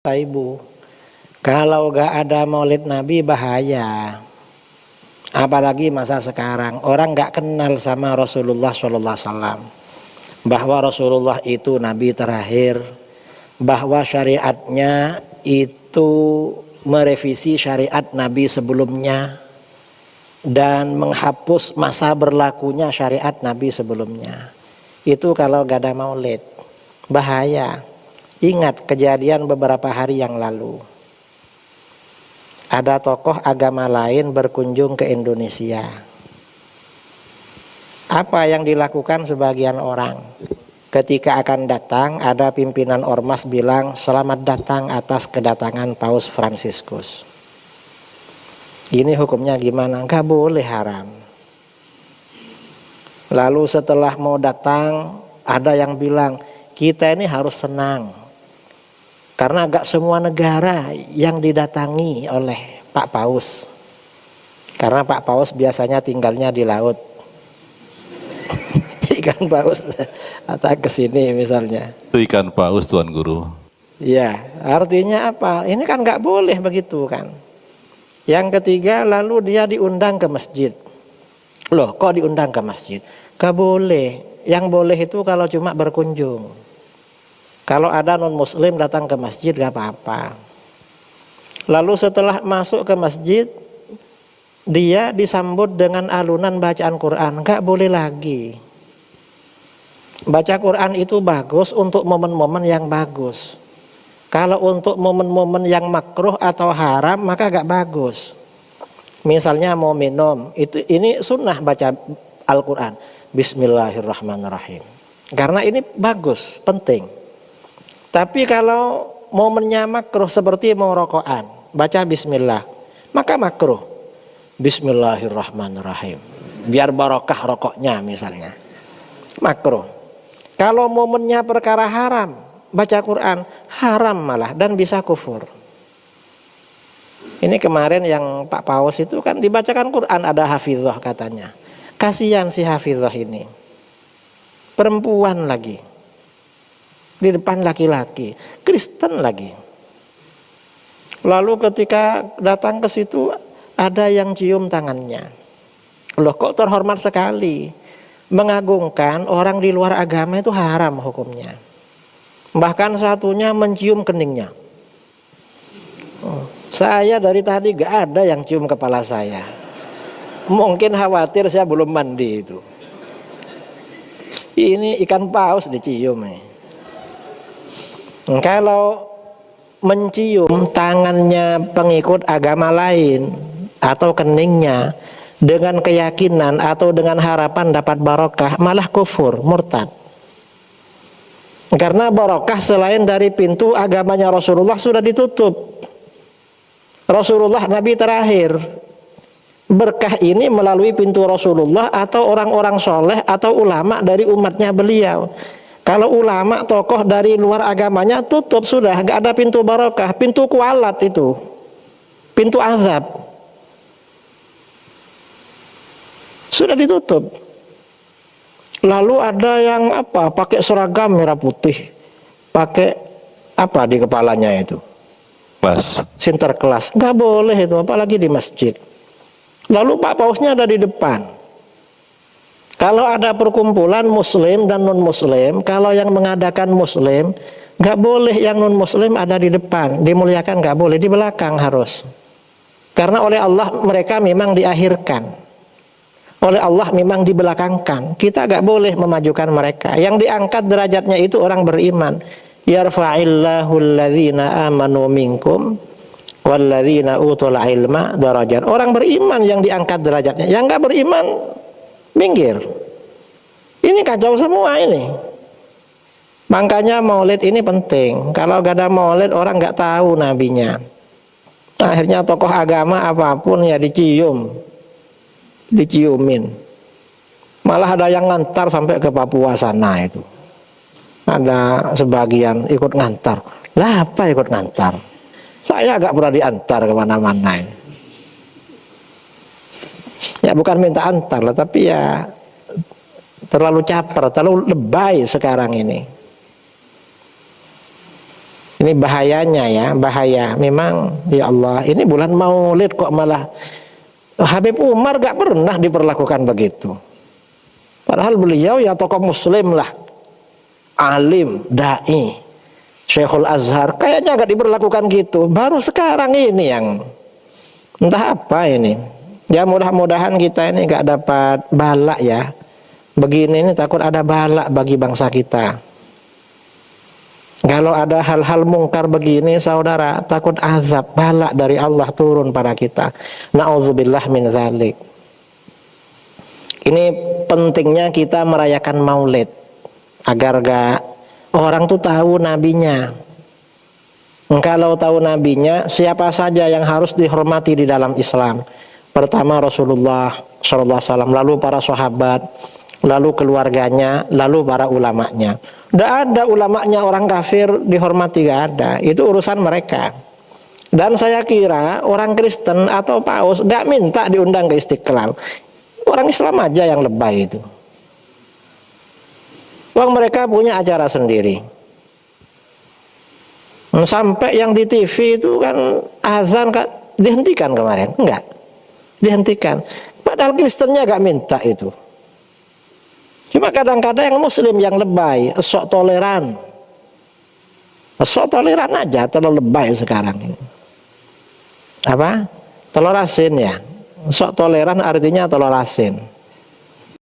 Ibu, kalau gak ada maulid Nabi bahaya. Apalagi masa sekarang orang gak kenal sama Rasulullah SAW, bahwa Rasulullah itu Nabi terakhir, bahwa syariatnya itu merevisi syariat Nabi sebelumnya dan menghapus masa berlakunya syariat Nabi sebelumnya. Itu kalau gak ada maulid bahaya. Ingat kejadian beberapa hari yang lalu, ada tokoh agama lain berkunjung ke Indonesia. Apa yang dilakukan sebagian orang? Ketika akan datang, ada pimpinan ormas bilang selamat datang atas kedatangan Paus Fransiskus. Ini hukumnya gimana? Gak boleh, haram. Lalu setelah mau datang, ada yang bilang kita ini harus senang, karena gak semua negara yang didatangi oleh Pak Paus. Karena Pak Paus biasanya tinggalnya di laut. Ikan paus atau ke sini misalnya. Itu ikan paus, Tuan Guru. Ya, artinya apa? Ini kan gak boleh begitu kan. Yang ketiga, lalu dia diundang ke masjid. Loh, kok diundang ke masjid? Gak boleh. Yang boleh itu kalau cuma berkunjung. Kalau ada non-muslim datang ke masjid gak apa-apa. Lalu setelah masuk ke masjid, dia disambut dengan alunan bacaan Quran. Gak boleh lagi. Baca Quran itu bagus untuk momen-momen yang bagus. Kalau untuk momen-momen yang makruh atau haram maka gak bagus. Misalnya mau minum, ini sunnah baca Al-Quran. Bismillahirrahmanirrahim. Karena ini bagus, penting. Tapi kalau momennya makruh seperti mau rokokan, baca bismillah, maka makruh. Bismillahirrahmanirrahim. Biar barokah rokoknya misalnya. Makruh. Kalau momennya perkara haram, baca Quran, haram malah dan bisa kufur. Ini kemarin yang Pak Paus itu kan dibacakan Quran, ada hafizah katanya. Kasihan si hafizah ini. Perempuan lagi. Di depan laki-laki, Kristen lagi. Lalu ketika datang ke situ ada yang cium tangannya. Loh, kok terhormat sekali. Mengagungkan orang di luar agama itu haram hukumnya. Bahkan satunya mencium keningnya. Saya dari tadi gak ada yang cium kepala saya. Mungkin khawatir saya belum mandi itu. Ini ikan paus dicium nih. Kalau mencium tangannya pengikut agama lain atau keningnya dengan keyakinan atau dengan harapan dapat barokah, malah kufur, murtad. Karena barokah selain dari pintu agamanya Rasulullah sudah ditutup. Rasulullah Nabi terakhir. Berkah ini melalui pintu Rasulullah atau orang-orang soleh atau ulama dari umatnya beliau. Kalau ulama, tokoh dari luar agamanya tutup sudah, gak ada pintu barokah, pintu kualat itu, pintu azab, sudah ditutup. Lalu ada yang apa? Pakai seragam merah putih, pakai apa di kepalanya itu? Kelas. Sinterklas, gak boleh itu, apalagi di masjid. Lalu Pak Pausnya ada di depan. Kalau ada perkumpulan muslim dan non-muslim, kalau yang mengadakan muslim, gak boleh yang non-muslim ada di depan, dimuliakan gak boleh, di belakang harus. Karena oleh Allah mereka memang diakhirkan. Oleh Allah memang dibelakangkan. Kita gak boleh memajukan mereka. Yang diangkat derajatnya itu orang beriman. Yarfa'illahu alladhina amanu minkum walladhina utul ilma darajat. Orang beriman yang diangkat derajatnya. Yang gak beriman minggir. Ini kacau semua ini. Makanya maulid ini penting. Kalau gak ada maulid orang gak tahu nabinya. Akhirnya tokoh agama apapun ya diciumin. Malah ada yang ngantar sampai ke Papua sana itu. Ada sebagian ikut ngantar. Lah apa ikut ngantar? Saya gak pernah diantar kemana-mana. Ya bukan minta antar lah, tapi ya terlalu caper, terlalu lebay sekarang ini. Ini bahayanya ya, bahaya. Memang ya Allah, ini bulan Maulid kok malah Habib Umar gak pernah diperlakukan begitu. Padahal beliau ya tokoh muslim lah, alim, da'i, Syekhul Azhar, kayaknya gak diperlakukan gitu. Baru sekarang ini yang entah apa ini. Ya mudah-mudahan kita ini gak dapat balak ya. Begini ini takut ada balak bagi bangsa kita. Kalau ada hal-hal mungkar begini saudara, takut azab, balak dari Allah turun pada kita. Na'udzubillah min dzalik. Ini pentingnya kita merayakan Maulid agar gak orang tuh tahu nabinya. Kalau tahu nabinya, siapa saja yang harus dihormati di dalam Islam? Pertama Rasulullah SAW, lalu para sahabat, lalu keluarganya, lalu para ulamanya. Tidak ada ulamanya orang kafir dihormati, gak ada. Itu urusan mereka. Dan saya kira orang Kristen atau Paus gak minta diundang ke Istiqlal. Orang Islam aja yang lebay itu. Wong mereka punya acara sendiri. Sampai yang di TV itu kan azan dihentikan kemarin. Enggak, dihentikan. Padahal Kristennya gak minta itu. Cuma kadang-kadang yang muslim yang lebay, sok toleran. Sok toleran aja, terlalu lebay sekarang ini. Apa? Telur asin ya. Sok toleran artinya telur asin.